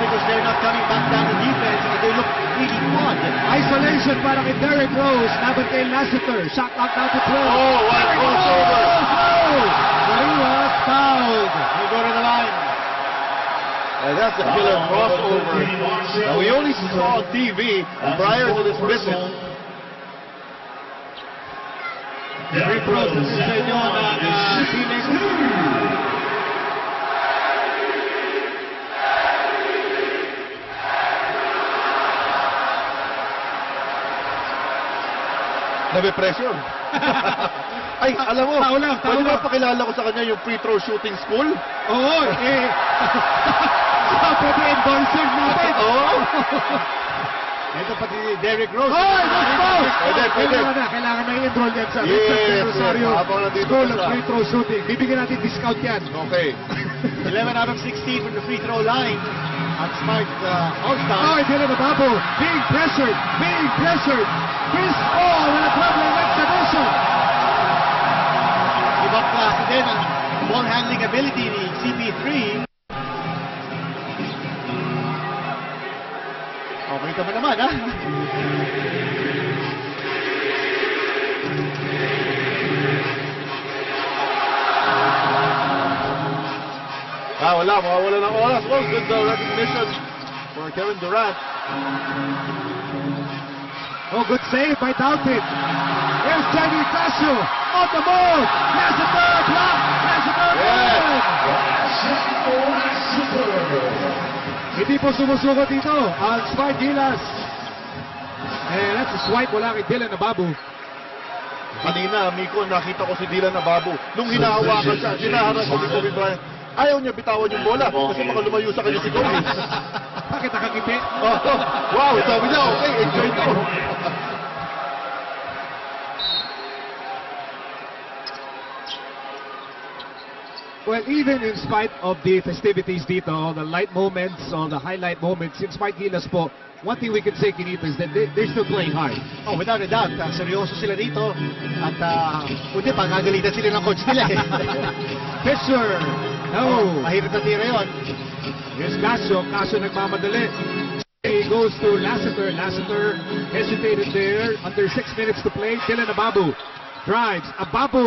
because they're not coming back down the defense and they look really odd. Isolation para kay Derrick Rose. Laban kay Lassiter. Shot clock down to 12. Oh, what a crossover! But he was fouled. He'll go to the line. And that's a killer crossover. Now, we only saw on TV prior to this visit. Derrick Rose sa inyo na Phoenix. Nabe-pressure. Ay, alam mo, pwede ba pakilala ko sa kanya yung free throw shooting school? Oo, pwede endorser natin. Oo. Ito pati Derrick Rose. That's foul! Pwede. Kailangan na i-enroll yan sa Yes, Rosario habang nandito School pa of siya. Free Throw Shooting. Bibigyan natin discount yan. Okay. 11 out of 16 from the free throw line. At Smart All-Star. Oh, Dylan Ababo being pressured. Chris Paul with a troubling exhibition. Ibang klase din ang ball handling ability ni CP3. Okay ka ba naman, ha? Mawawala ng oras. Oh, good recognition for Kevin Durant. Oh, good save by Doubted. Here's Jenny Casio on the move. Lassiter block. Lassiter Hindi po sumusuko dito ang Smart Gilas. And that's a swipe mula kay Dylan Ababo. Kanina, Miko, nakita ko si Dylan Ababo. Nung hinahawakan siya, hinaharap ko ni Kobe Bryant. Ayaw niya bitawan yung bola kasi baka lumayo sa kanya si Kobe. Bakit nakakiti? Wow, sabi niya, okay, enjoy ko. Well, even in spite of the festivities dito, all the light moments, all the highlight moments, in Smart Gilas po, one thing we can say, Kinito, is that they're still playing hard. Oh, without a doubt. Seryoso sila dito. At, kundi pangagalitan sila ng coach nila eh. Fisher! No! Mahirap na tira yun. Here's Casio. Casio nagmamadali. He goes to Lassiter. Lassiter hesitated there. Under 6 minutes to play. Dylan Ababo drives. Ababo!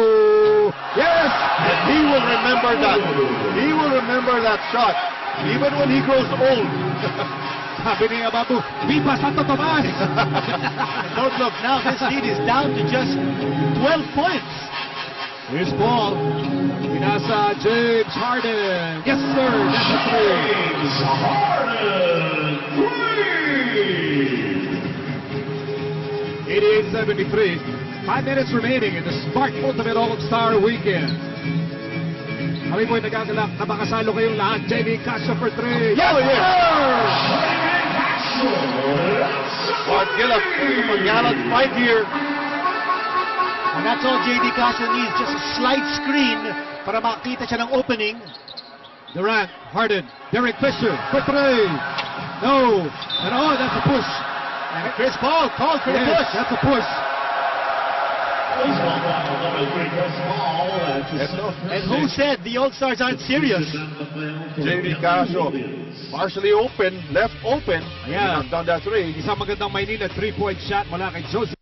Yes! He will remember that. He will remember that shot. Even when he grows old. Sabi ni Ababo, Viva Santo Tomas! Don't look now. This lead is down to just 12 points. Here's Paul. Pinasa James Harden. Yes, sir. That's a three. James Harden, three. 88-73. 5 minutes remaining in the Smart Ultimate All-Star Weekend. Kami po'y nagagalak na makasalo kayong lahat. Jamie Casio for 3. Yes, sir! Smart Gilas, mag-gallant fight here. And that's all J.D. Casio needs. Just a slight screen para makita siya ng opening. Durant, Harden, Derek Fisher for 3. No. And oh, that's a push. And Chris Paul called for the Yes, push. that's a push. And who said the All-Stars aren't serious? J.D. Casio, partially open, left open. Yeah. Knocked down that three. Isang magandang Maynila 3-point shot mula kay Joseph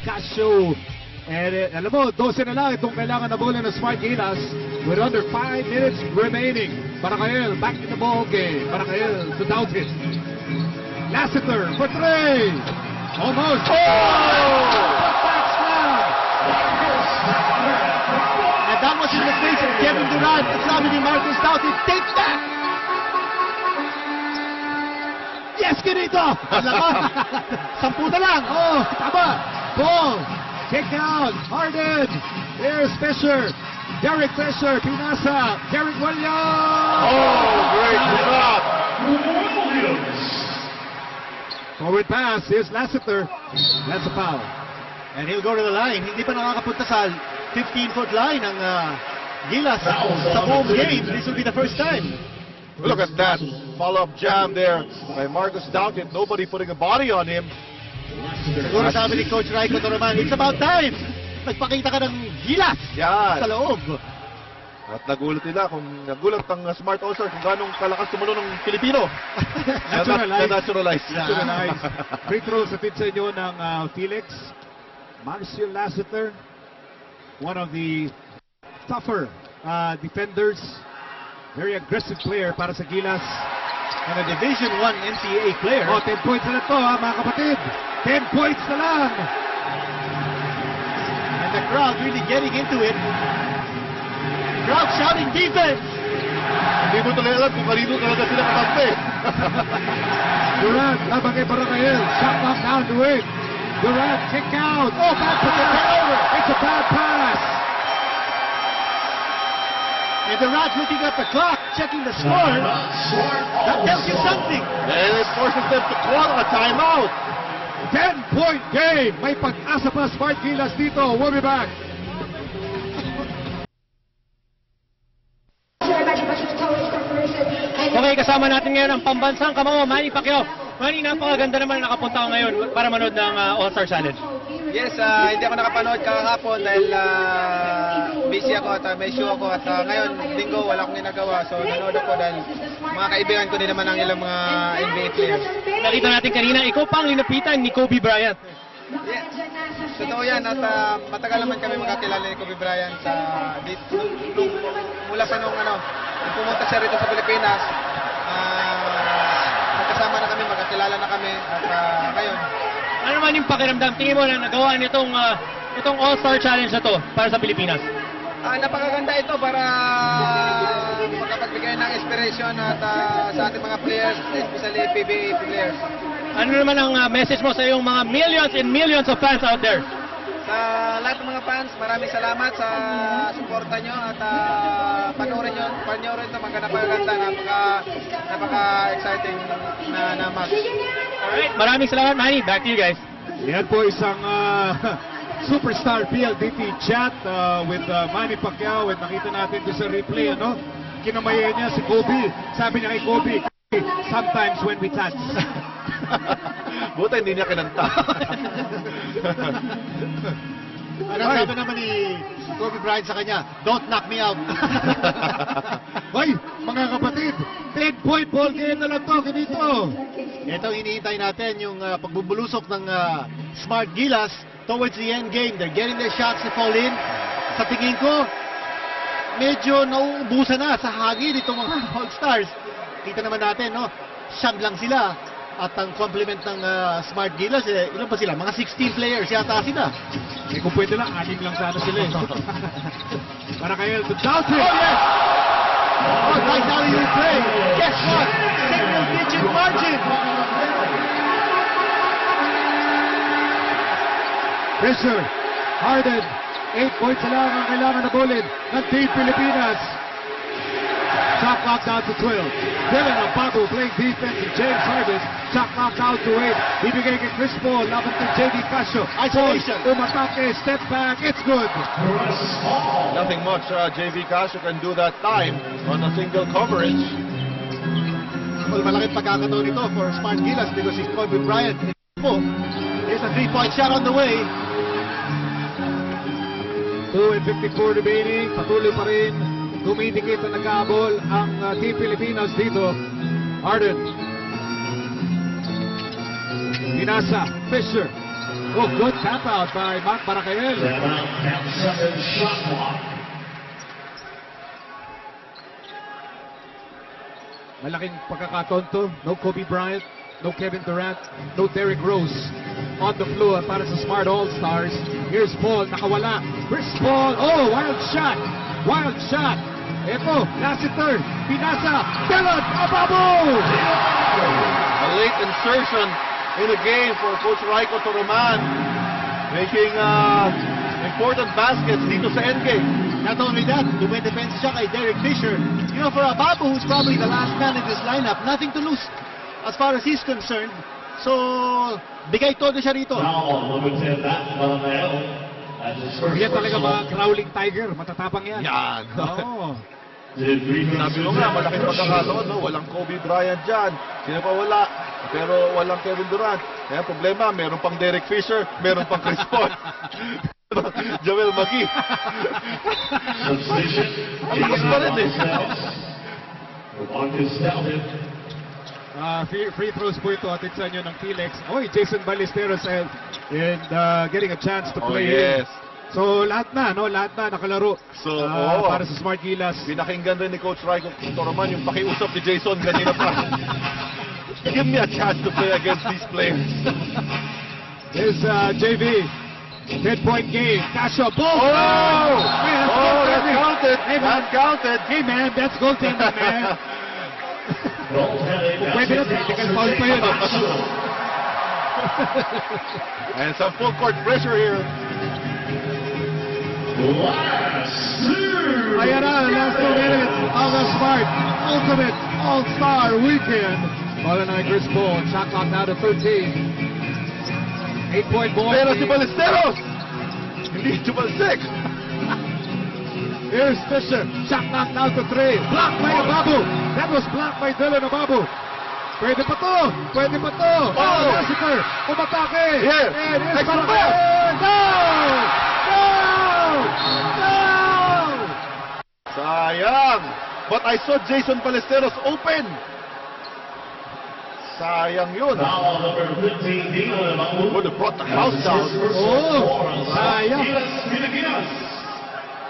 Casio. And alam mo, 12 na lang itong kailangan na bola ng Smart Gilas with under 5 minutes remaining. Parakael back in the ball game. Parakael to Doubted. Lassiter for 3. Almost. Back slam. And that was in the face of Kevin Durant. At sabi ni Marcus Doubted, take that! Yes, Kinito! Sampu na lang! Oh, tama! Ball! Kick down! Harden! Here's Fisher! Derek Fisher! Pinasa! Derek Williams! Oh, great shot! Forward pass. Here's Lassiter. That's a foul. And he'll go to the line. Hindi pa nakakapunta sa 15-foot line ang Gilas sa buong game. This will be the first time. Look at that follow-up jam there by Marcus Doubted. Nobody putting a body on him. Siguro sabi ni Coach Raiko Toroman, it's about time. Nagpakita ka ng Gilas Yan. sa loob. At nagulat ang Smart All-Star kung gano'ng kalakas tumulo ng Pilipino. Naturalized. Naturalized. Free throw sa sa inyo ng Felix. Marcel Lassiter, one of the tougher defenders. Very aggressive player para sa Gilas. And a Division I NCAA player. 10 points na to mga kapatid. 10 points na lang. And the crowd really getting into it. Crowd shouting defense. Hindi mo talaga alam kung kanino talaga sila kakampi. Durant, labang kay Barakael. Shot clock down to it. Durant, kick out. Oh, bad pass. It's a bad pass. And the Rats looking at the clock, checking the score. That tells you something. And it forces them to call a timeout. 10-point game. May pag-asa pa Smart Gilas dito. We'll be back. Okay, kasama natin ngayon ang pambansang kamao, Manny Pacquiao. Manny, napakaganda naman na nakapunta ko ngayon para manood ng All-Star Challenge. Yes, hindi ako nakapanood kahapon dahil busy ako at may show ako at ngayon, linggo, wala akong ginagawa. So nanood ako dahil mga kaibigan ko din naman ang ilang mga NBA players. Nakita natin kanina, ikaw pang linapitan ni Kobe Bryant. Yeah, totoo yan at matagal naman kami magkakilala ni Kobe Bryant sa mula pa nung pumunta siya rito sa Pilipinas. Magkasama na kami, magkakilala na kami at ngayon. Ano naman yung pakiramdam? Tingin mo na nagawa nitong itong All-Star Challenge na to para sa Pilipinas? Napakaganda ito para makapagbigay ng inspiration at sa ating mga players, especially PBA players. Ano naman ang message mo sa iyong mga millions and millions of fans out there? Sa lahat ng mga fans, maraming salamat sa suporta nyo at panoorin ito, napakaganda, napaka-exciting na match. Alright, maraming salamat, Manny. Back to you guys. Yan po isang superstar PLDT chat with Manny Pacquiao. At nakita natin doon sa replay, kinamayan niya si Kobe. Sabi niya kay Kobe, sometimes when we touch. Buta hindi niya kinanta. Ano sabi naman ni Kobe Bryant sa kanya? Don't knock me out. Hoy, mga kapatid, 10-point ball game na lang to, ganito. Ito iniintay natin yung pagbubulusok ng Smart Gilas towards the end game. They're getting their shots to fall in. Sa tingin ko, medyo nauubusan na sa hagin itong mga All-Stars. Kita naman natin, siyam lang sila. At ang complement ng Smart Gilas, ilan pa sila? Mga 16 players yata sila. Kung pwede lang, 6 lang sana sila. Para kayo, to Dalton! Oh, yes! Oh, right now you play. Guess what? Single-digit margin. Pressure. Harden. 8 points na lang ang kailangan na bullet ng Team Pilipinas. Shot clock down to 12. Dylan Abago playing defense and James Harden. Shot clock down to 8. Ibigay kay Chris Paul. Laban kay J.D. Casio. Isolation. Umatake. Step back. It's good. Nothing much. JV Casio can do that time on a single coverage. Well, malaking pagkakataon ito for Smart Gilas because si Kobe Bryant is a 3-point shot on the way. 2:54 remaining. Patuloy pa rin. Dumidikit na nag-aabol ang Team Pilipinas dito. Harden. Pinasa. Fisher. Oh, good tap out by Mark Barakael. Malaking pagkakataon to. No Kobe Bryant. No Kevin Durant. No Derrick Rose. On the floor para sa Smart All-Stars. Here's Paul. Nakawala. Chris Paul. Oh, wild shot. Wild shot. Ito, Lassiter, Pinasa, Dylan Abago! A late insertion in the game for Coach Raiko Toroman, making important baskets dito sa endgame. Not only that, dumidefense siya kay Derek Fisher. For Ababu, who's probably the last man in this lineup, nothing to lose as far as he's concerned. So, bigay todo siya rito. Yan talaga mga crawling tiger, matatapang yan. Yan. Oo. Sabi mo nga, malaking pagkakataon, walang Kobe Bryant dyan. Sino pa wala? Pero walang Kevin Durant. Kaya problema, meron pang Derek Fisher, meron pang Chris Paul. Joel Magee. Substitution. Ayos pa rin eh. The block is doubted. Free throws po ito atid sa inyo ng Felix. Oy, Jason Ballesteros and getting a chance to Oh play yes. So lahat na, no? Lahat na nakalaro. So, oo. Para sa Smart Gilas. Pinakinggan rin ni Coach Raiko Toroman yung pakiusap ni Jason kanina pa. Give me a chance to play against these players. This JV 10-point game. Casio, ball. Oh! Man, Oh, that's counted. Hey, man. That's counted. Hey man, that's goaltending, man. Pwede na, technical foul pa yun. And some full court pressure here. Last two. Ayan na, last 2 minutes of the Smart Ultimate All-Star Weekend. Ball na kay Chris Paul. Shot clock now to 13. 8-point ball. Pero si Ballesteros! Hindi Jubalsek! Here's Fisher. Shot clock now to 3. Blocked by Ababu. That was blocked by Dylan Ababu. Pwede pa to. Pwede pa to. Oh! Lassiter. Umatake. Yes. And here's Extra para pass. No! No! No! Sayang! But I saw Jason Ballesteros open! Sayang yun. Foul number 15, Dylan Ababu. Would have brought the house down. Oh, sayang. Gilas.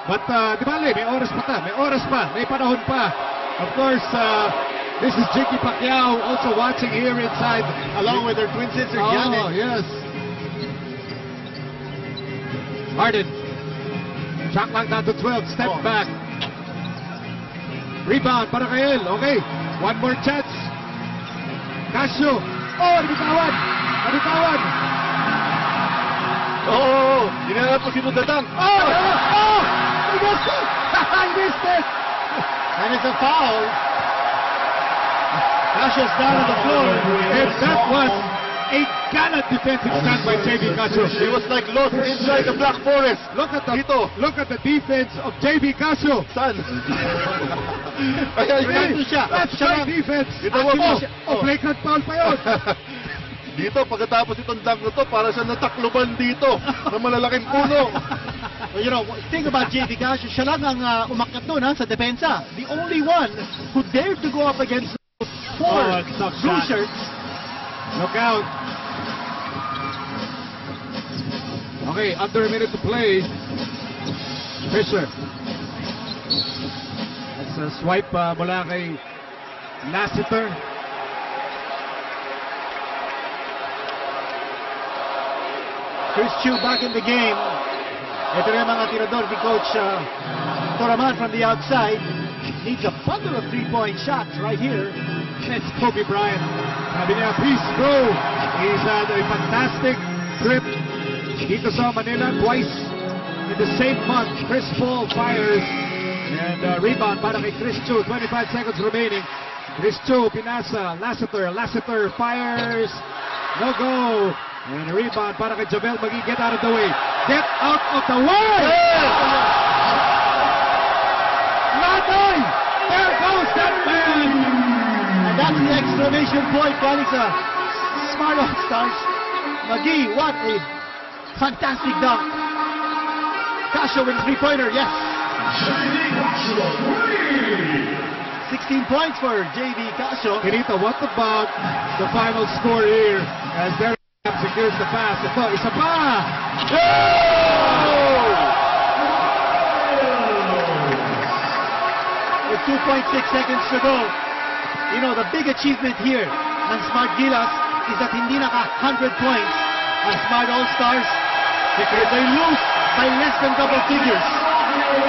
But, di ba, may oras pa ta. May oras pa. May panahon pa. Of course, this is Jiggy Pacquiao also watching here inside. Along with their twin sister, Oh, Janet. yes. Harden. Shot clock down to 12. Step Oh. back. Rebound para kay El. Okay. One more chance. Casio. Oh, nabitawan. Nabitawan. Oh! Dinala po si Dudatang. Oh! Oh! He missed it! He missed it! And it's a foul. Casio's down on the floor. And that was a gallant defensive stand by JV Casio. He was like lost inside the Black Forest. Look at Dito. the defense of JV Casio. San? Ayan, Nandun siya. That's Siya great defense. Ito mo po. Oh, flagrant foul pa yun. Dito, pagkatapos itong dunk na to, para siya natakluban dito ng malalaking puno. Well, you know, think about JV Casio. Siya lang ang umakyat doon sa depensa. The only one who dared to go up against four Oh, it's tough blue shot. shirts. Look out. Okay, under a minute to play. Fisher. That's a swipe mula kay Lassiter. Chris Chu back in the game. Ito na yung mga tirador ni Coach Toraman from the outside. Needs a bundle of three-point shots right here. It's Kobe Bryant. Sabi niya, please go. He's had a fantastic trip dito sa Manila twice in the same month. Chris Paul fires and rebound para kay Chris Chu. 25 seconds remaining. Chris Chu, pinasa. Lassiter fires. No go. And a rebound para kay Javel Magee. Get out of the way. Get out of the way! Latoy! There goes that man! And that's the exclamation point galing sa Smart All-Stars. Magee, what a fantastic dunk. Casio with three-pointer, yes. 16 points for JV Casio. Kirita, what about the final score here as Derek secures the pass? Ito, isa pa! With 2.6 seconds to go. You know, the big achievement here ng Smart Gilas is that hindi naka 100 points ang Smart All-Stars because they lose by less than double figures.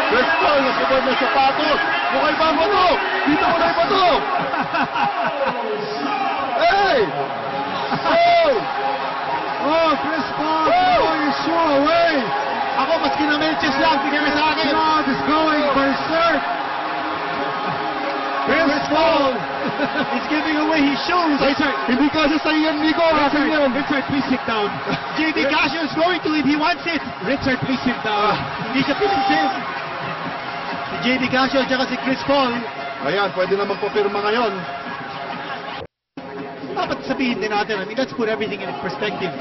Chris Paul, nasubad ng sapatos. Mukha iba mo to. Dito mo na iba to. Hey! Oh! Oh, Chris Paul, Oh! throw your shoe away! Ako, mas kinamelches lang, bigyan sa akin. God is going berserk! Chris Paul! He's giving away his shoes. Hindi ka sa yan, Nico. Akin yan. Richard, please sit down. JV Casio is going to if he wants it. Richard, please sit down. Hindi siya pinisil. Si JV Casio at saka si Chris Paul, Ayan, pwede na magpapirma ngayon. dapat sabihin din natin, I mean, let's put everything in perspective.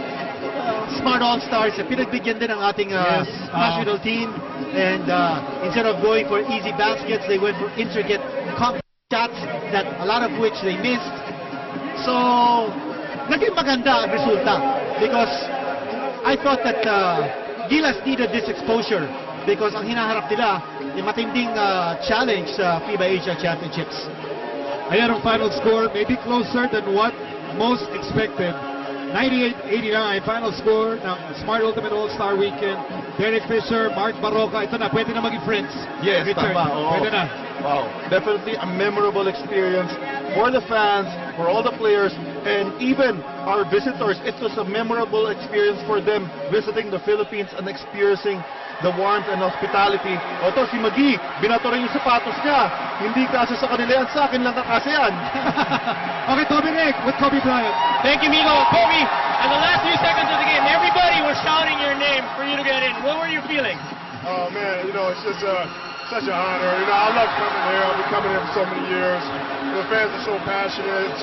Smart All-Stars, pinagbigyan din ng ating Yes. national team. And instead of going for easy baskets, they went for intricate complex shots that a lot of which they missed. So, naging maganda ang resulta because I thought that Gilas needed this exposure because ang hinaharap nila yung matinding challenge sa FIBA Asia Championships. Ayan ang final score, maybe closer than what most expected. 98-89, final score ng Smart Ultimate All-Star Weekend. Derek Fisher, Mark Barroca, ito na, pwede na maging friends. Yes, Return. tama. Oo. Pwede na. Wow, definitely a memorable experience for the fans, for all the players, and even our visitors. It was a memorable experience for them visiting the Philippines and experiencing the warmth and hospitality. O to, si Maggie, binato rin yung sapatos niya. Hindi kasi sa kanila yan, sa akin lang kakasi yan. Okay, Toby Rick with Kobe Bryant. Thank you, Migo. Kobe, in the last few seconds of the game, everybody was shouting your name for you to get in. What were you feeling? Oh man, it's just such an honor. I love coming here. I've been coming here for so many years. The fans are so passionate.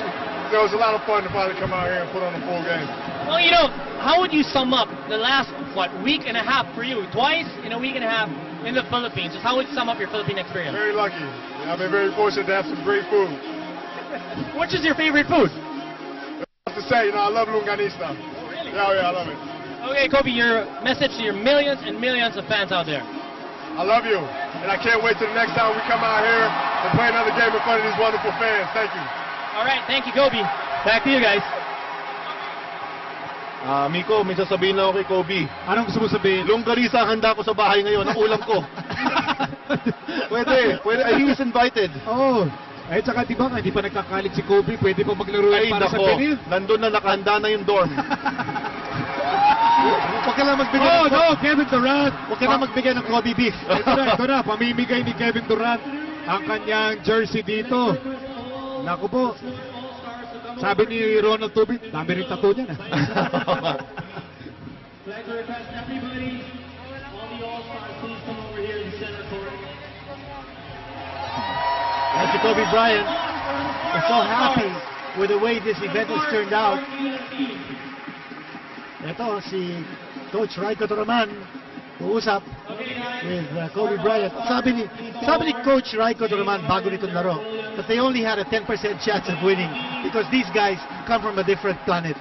It's a lot of fun to finally come out here and put on a full game. Well, how would you sum up the last, week and a half for you? Twice in a week and a half in the Philippines. Just how would you sum up your Philippine experience? Very lucky. I've been very fortunate to have some great food. Which is your favorite food? I have to say, I love longanista. Really? Yeah, I love it. Okay, Kobe, your message to your millions and millions of fans out there. I love you, and I can't wait till the next time we come out here and play another game in front of these wonderful fans. Thank you. All right, thank you, Kobe. Back to you guys. Miko, may sasabihin lang ako kay Kobe. Anong gusto mo sabihin? Longganisa ang handa ko sa bahay ngayon, ang ulam ko. Pwede. He is invited. Oo. Eh, tsaka di ba nga, hindi pa nagkakalit si Kobe, pwede pa maglaro Ay, yan para sa nako, Benil. nandun na nakahanda na yung dorm. Huwag ka lang magbigay Oh, ng no, Kevin Durant. Huwag ka lang magbigay ng Kobe beef. Ito na, pamimigay ni Kevin Durant ang kanyang jersey dito. Naku po. Sabi ni Ronald Tubig, dami rin tattoo niya na. And si Kobe Bryant is so happy with the way this event has turned out. Ito si Coach Raiko Toroman uusap with Kobe Bryant. Sabi ni Coach Raiko Toroman bago nitong laro that they only had a 10% chance of winning because these guys come from a different planet.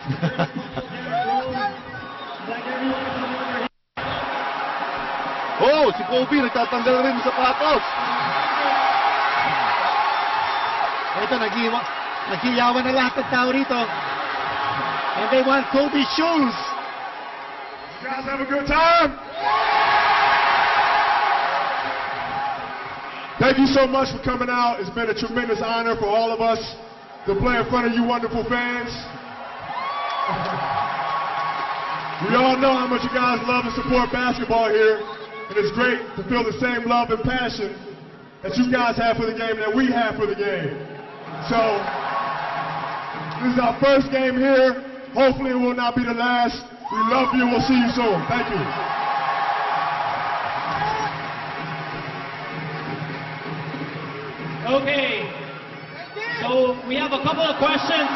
Oh, si Kobe nagtatanggal rin ng sapatos. Ito, naghiyawan na lahat ng tao rito. And they want Kobe's shoes. You guys have a good time? Thank you so much for coming out. It's been a tremendous honor for all of us to play in front of you wonderful fans. We all know how much you guys love and support basketball here, and it's great to feel the same love and passion that you guys have for the game that we have for the game. So, this is our first game here. Hopefully it will not be the last. We love you. We'll see you soon. Thank you. Okay. So we have a couple of questions.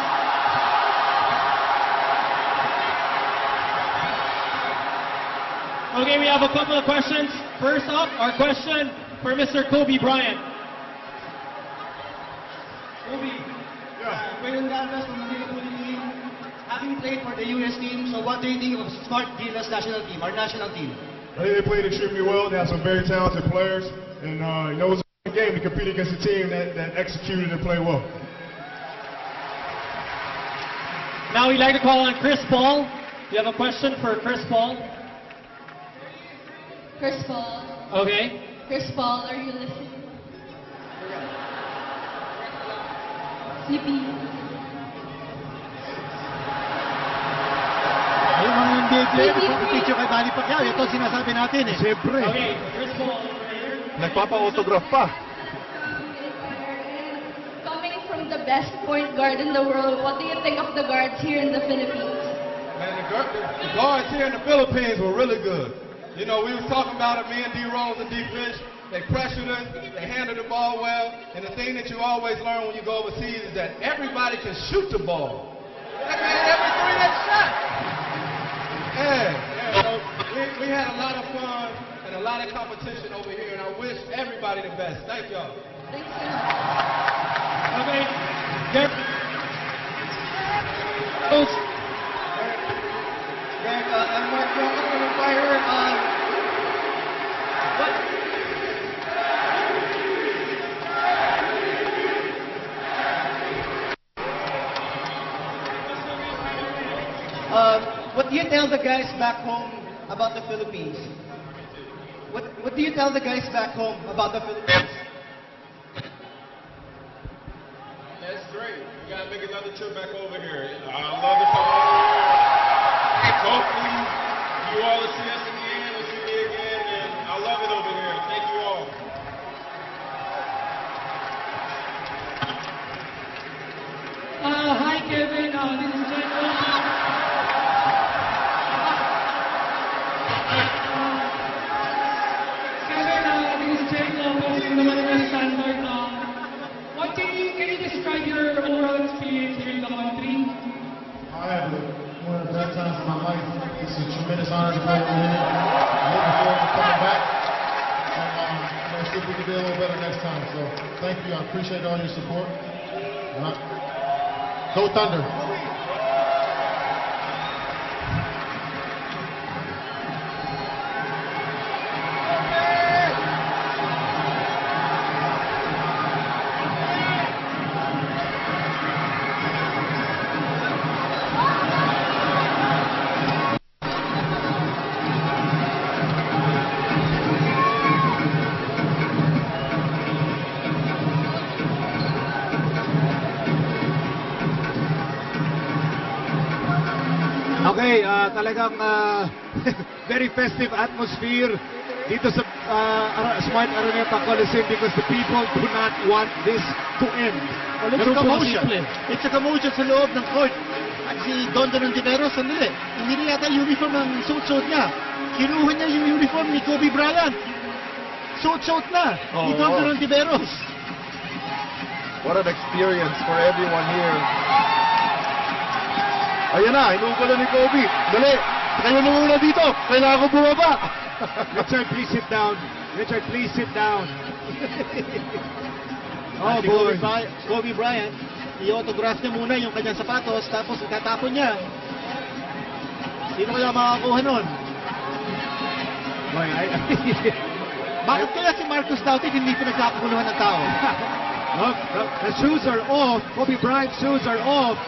Okay, we have a couple of questions. First up, our question for Mr. Kobe Bryant. Kobe, Yeah. Brandon Galvez from Manila Philippines, having played for the US team, so what do you think of Smart Gilas national team, our national team? I think they played extremely well. They have some very talented players, and it was a game to compete against a team that executed and played well. Now we'd like to call on Chris Paul. You have a question for Chris Paul? Chris Paul. Okay. Chris Paul, are you listening? CP. Yung mga NBA player, nagpapapicture kay Manny Pacquiao. Ito sinasabi natin eh. Siyempre. Okay, Chris Paul over here. Nagpapa-autograph pa. Coming from the best point guard in the world, what do you think of the guards here in the Philippines? Man, the guards here in the Philippines were really good. You know, we was talking about it, me and D. Rose and D. Fish. They pressured us, they handled the ball well, and the thing that you always learn when you go overseas is that everybody can shoot the ball. That man, every three that shot. So we had a lot of fun and a lot of competition over here, and I wish everybody the best. Thank y'all. Thanks, Okay. Derek. Coach. Derek, I'm Mark Young from Inquirer. What do you tell the guys back home about the Philippines? What do you tell the guys back home about the Philippines? That's great. We gotta make another trip back over here. I love it. Hopefully, you all will see us again, will see me again, and I love it over here. Thank you all. Hi, Kevin. This is Jacob. Can you describe your overall experience here in the country? I had one of the best times of my life. It's a tremendous honor to play over here. I'm looking forward to coming back. And let's see if we can do a little better next time. So thank you. I appreciate all your support. Go Thunder. Okay, talagang very festive atmosphere dito sa Smart Araneta Coliseum because the people do not want this to end. It's a commotion. It's a commotion sa loob ng court. At si Don Ontiveros, sandali. Hindi yata uniform ang suit-suit niya. Kinuha niya yung uniform ni Kobe Bryant. Suit-suit na ni Don Ontiveros. What an experience for everyone here. Ayan na, hinugulo ni Kobe. Dali, kayo na muna dito. Kailangan ko bumaba. Richard, please sit down. Richard, please sit down. Oh, boy. Kobe Bryant, i-autograph niya muna yung kanyang sapatos, tapos itatapon niya. Sino kaya makakakuha nun? Bakit kaya si Marcus Dautit hindi pinagkakaguluhan ng tao? Look, the shoes are off. Kobe Bryant's shoes are off.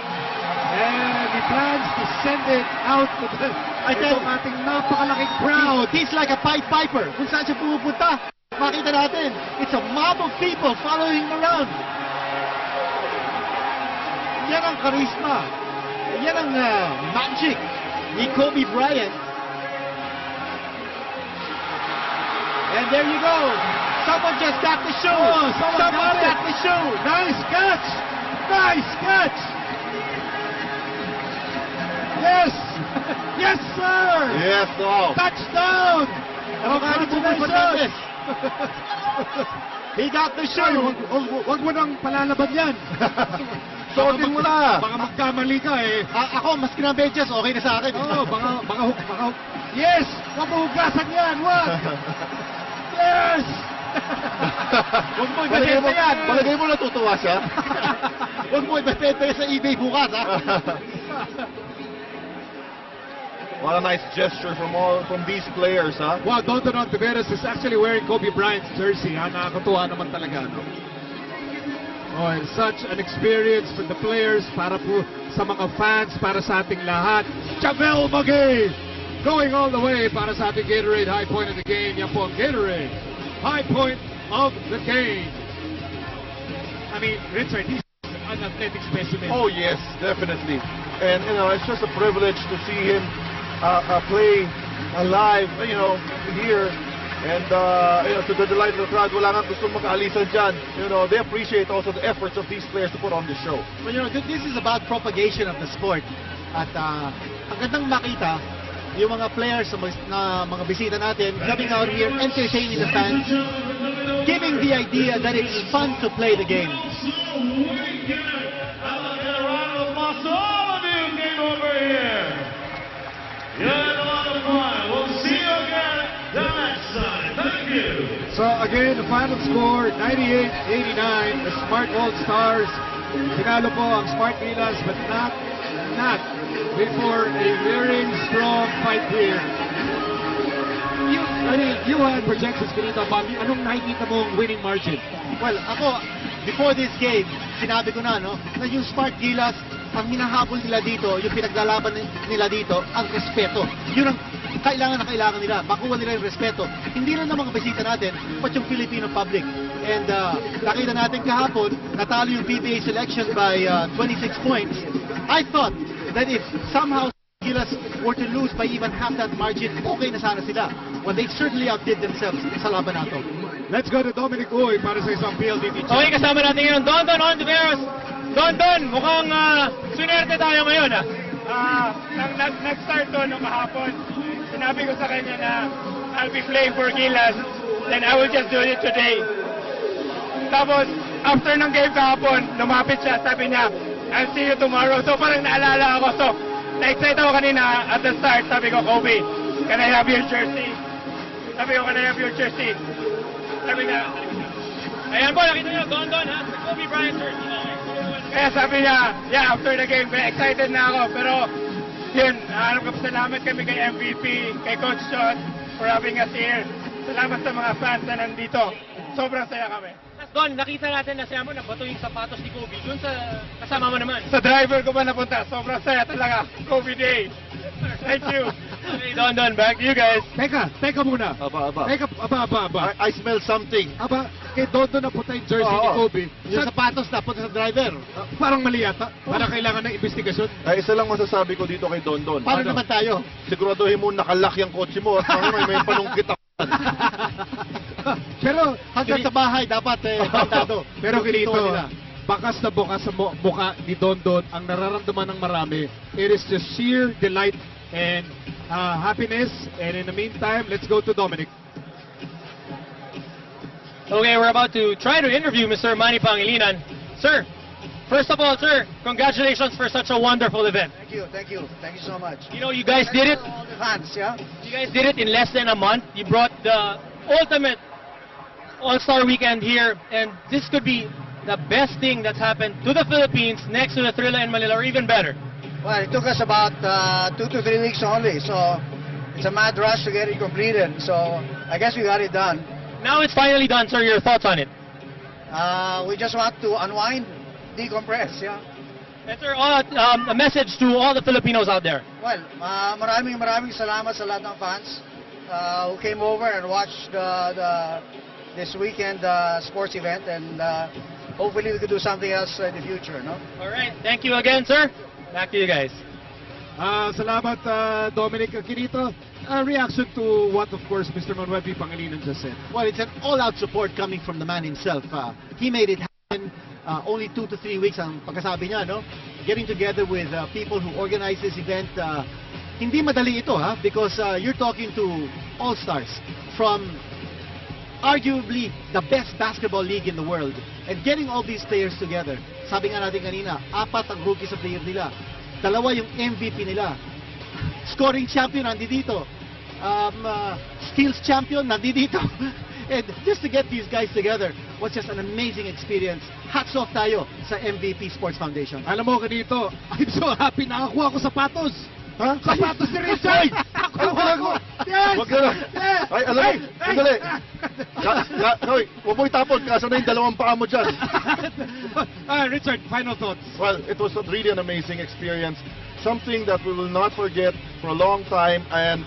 And he plans to send it out to the ating napakalaking crowd. He's like a Pied Piper. Kung saan siya pumupunta, makita natin, it's a mob of people following him around. Yan ang charisma. Yan ang magic ni Kobe Bryant. And there you go. Someone just got the shoe. Oh, someone got the shoe. Nice catch. Nice catch. Yes! Yes, sir! Yes, wow. Touchdown! Congratulations! He got the shoe! Huwag mo nang palalaban yan. Sortin mo na! Baka magkamali ka eh. Ako, mas kinamedjas, okay na sa akin. Oo, baka Yes! Huwag mo hugasan yan! Huwag! Yes! Huwag mo ibebenta yan! Palagay mo natutuwa siya? Huwag mo ibebenta sa eBay bukas, ha? What a nice gesture from these players, huh? Wow, Don Ontiveros is actually wearing Kobe Bryant's jersey. Nakakatuwa naman talaga, no? Oh, and such an experience for the players, para po sa mga fans, para sa ating lahat. Javel Magay going all the way para sa ating Gatorade High Point of the Game. Yan po ang Gatorade High Point of the Game. I mean, Richard, he's an athletic specimen. Oh, yes, definitely. And, you know, it's just a privilege to see him play live, you know, here. And, you know, to the delight of the crowd, wala nga gusto makaalisan dyan. You know, they appreciate also the efforts of these players to put on the show. Well, you know, this is about propagation of the sport. At ang gandang makita, yung mga players na mga bisita natin coming out here, entertaining the fans, giving the idea that it's fun to play the game. All of you came over here. again, the final score, 98-89. The Smart All-Stars. Tinalo po ang Smart Gilas, but not before a very strong fight here. You had projections kanina, Bobby. Anong nakikita mong winning margin? Well, ako, before this game, sinabi ko na, no, na yung Smart Gilas, ang hinahabol nila dito, yung pinaglalaban nila dito, ang respeto. Yun ang kailangan na kailangan nila. Makuha nila yung respeto. Hindi lang ng mga bisita natin, but yung Filipino public. And nakita natin kahapon, natalo yung PBA selection by 26 points. I thought that if somehow Gilas were to lose by even half that margin, okay na sana sila. Well, they certainly outdid themselves sa laban na to. Let's go to Dominic Uy para sa isang PLDT. Okay, kasama natin ngayon, Don Ontiveros. Don, mukhang swinerte tayo ngayon, Nag-start to nung kahapon. Sinabi ko sa kanya na I'll be playing for Gilas, then I will just do it today. Tapos, after ng game kahapon, lumapit siya, sabi niya, I'll see you tomorrow. So parang naalala ako. So, na-excite ako kanina at the start. Sabi ko, Kobe, can I have your jersey? Sabi ko, can I have your jersey? Sabi niya, ayan po, nakita niyo, Don, ha? Sa Kobe Bryant jersey. kaya sabi niya, yeah, after the game, excited na ako. Pero, yun, salamat kami kay MVP, kay Coach John, for having us here. Salamat sa mga fans na nandito. Sobrang saya kami. Don, nakita natin na siya mo, nabato yung sapatos ni Kobe. Doon sa kasama mo naman. Sa driver ko ba napunta? Sobrang saya talaga. Kobe Day. Thank you. Okay, Don, back to you guys. Teka muna. Aba. I smell something. Aba, kay Don na punta yung jersey ni Kobe. Yung sapatos na punta sa driver. Parang mali yata. Parang kailangan ng investigasyon. Ay, isa lang masasabi ko dito kay Don. Paano naman tayo? Siguraduhin mo nakalak yung kotse mo at may panungkit ako. Pero hanggang sa bahay dapat bandado. Pero ganito, bakas na bukas sa mukha ni Don ang nararamdaman ng marami. It is just sheer delight and happiness. And in the meantime, let's go to Dominic. Okay, we're about to try to interview Mr. Manny Pangilinan. Sir, first of all, sir, congratulations for such a wonderful event. Thank you so much. You know, you guys did it. All the fans, yeah? You guys did it in less than a month. You brought the ultimate All-Star Weekend here, and this could be the best thing that's happened to the Philippines next to the Thrilla in Manila, or even better. Well, it took us about 2 to 3 weeks only, so it's a mad rush to get it completed. So I guess we got it done. Now it's finally done, sir. Your thoughts on it? We just want to unwind, decompress, yeah? And sir, a message to all the Filipinos out there. Well, maraming salamat sa lahat ng fans who came over and watched this weekend sports event, and hopefully we could do something else in the future, no? All right, thank you again, sir. Back to you guys. Salamat, Dominic Aquinito. Reaction to what, of course, Mr. Manuel P. Pangilinan just said. Well, it's an all-out support coming from the man himself. He made it happen. Only 2 to 3 weeks ang pagkasabi niya, no? Getting together with people who organize this event. Hindi madali ito, because you're talking to all-stars from arguably the best basketball league in the world. And getting all these players together. Sabi nga natin kanina, 4 ang rookies of the year nila. 2 yung MVP nila. Scoring champion, nandito. Steals champion, nandito. And just to get these guys together was just an amazing experience. Hats off tayo sa MVP Sports Foundation. Alam mo, ganito, I'm so happy nakakuha ko sapatos. Sapatos ni Richard! Nakuha ko! Yes! Wag ka na. Yes! Ay, alam mo, sandali. Huwag mo itapon, kaso na yung 2 paa mo dyan. Richard, final thoughts. Well, it was really an amazing experience. Something that we will not forget for a long time, and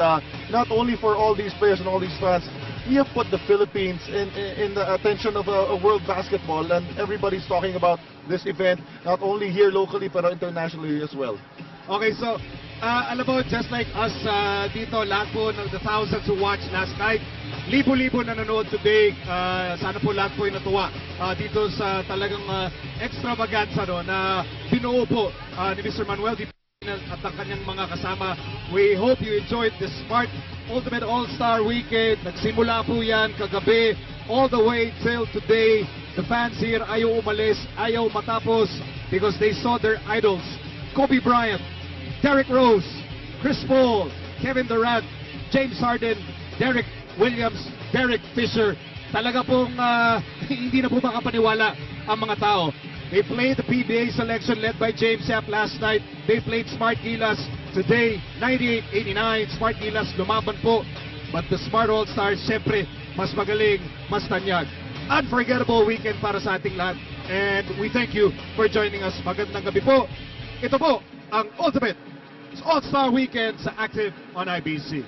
not only for all these players and all these fans, we have put the Philippines in the attention of world basketball, and everybody's talking about this event, not only here locally, but internationally as well. Okay, so, alam mo, just like us dito, lahat po ng the thousands who watched last night, libo-libo na nanood today. Sana po lahat po ay natuwa dito sa talagang extravaganza na binuo po ni Mr. Manuel D. at ang kanyang mga kasama. We hope you enjoyed the Smart Ultimate All-Star Weekend. Nagsimula po yan kagabi all the way till today. The fans here ayaw umalis, ayaw matapos because they saw their idols. Kobe Bryant, Derrick Rose, Chris Paul, Kevin Durant, James Harden, Derek Williams, Derek Fisher, talaga pong hindi na po makapaniwala ang mga tao. They played the PBA selection led by James Yap last night. They played Smart Gilas today, 98-89. Smart Gilas lumaban po. But the Smart All-Stars, siyempre, mas magaling, mas tanyag. Unforgettable weekend para sa ating lahat. And we thank you for joining us. Magandang gabi po. Ito po ang Ultimate All-Star Weekend sa Active on IBC.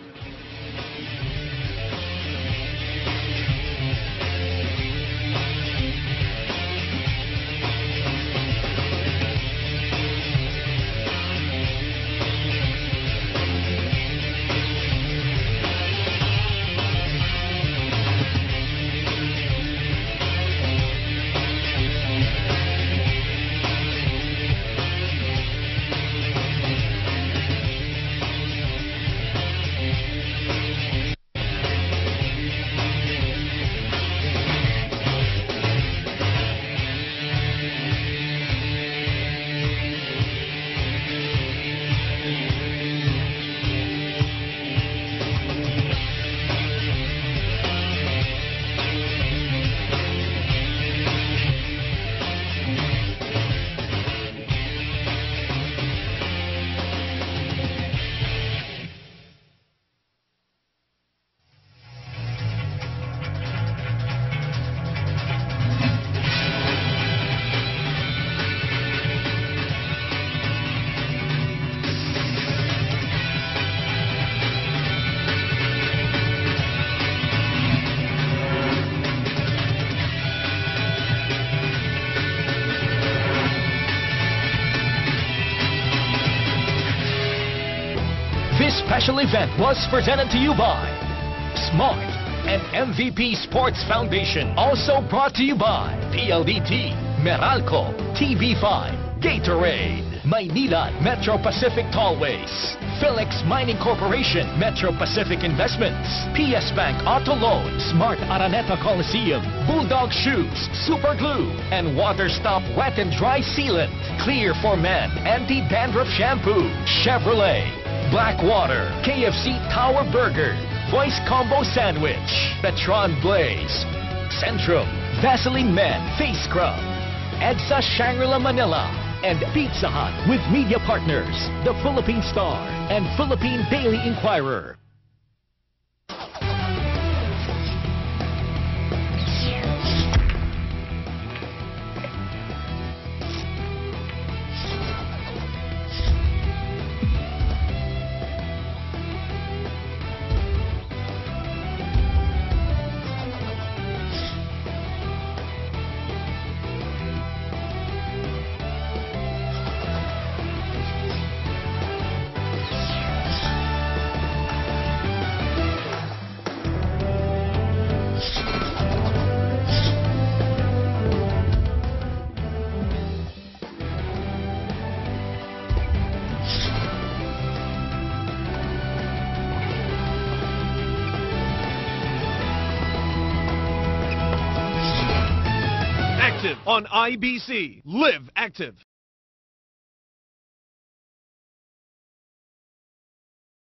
This special event was presented to you by Smart and MVP Sports Foundation. Also brought to you by PLDT, Meralco, TV5, Gatorade, Maynilad Metro Pacific Tollways, Felix Mining Corporation, Metro Pacific Investments, PS Bank Auto Loan, Smart Araneta Coliseum, Bulldog Shoes, Super Glue, and Water Stop Wet and Dry Sealant, Clear for Men, Anti-Dandruff Shampoo, Chevrolet, Blackwater, KFC Tower Burger, Voice Combo Sandwich, Petron Blaze, Centrum, Vaseline Men Face Scrub, EDSA Shangri-La Manila, and Pizza Hut with media partners, The Philippine Star and Philippine Daily Inquirer. On IBC. Live active.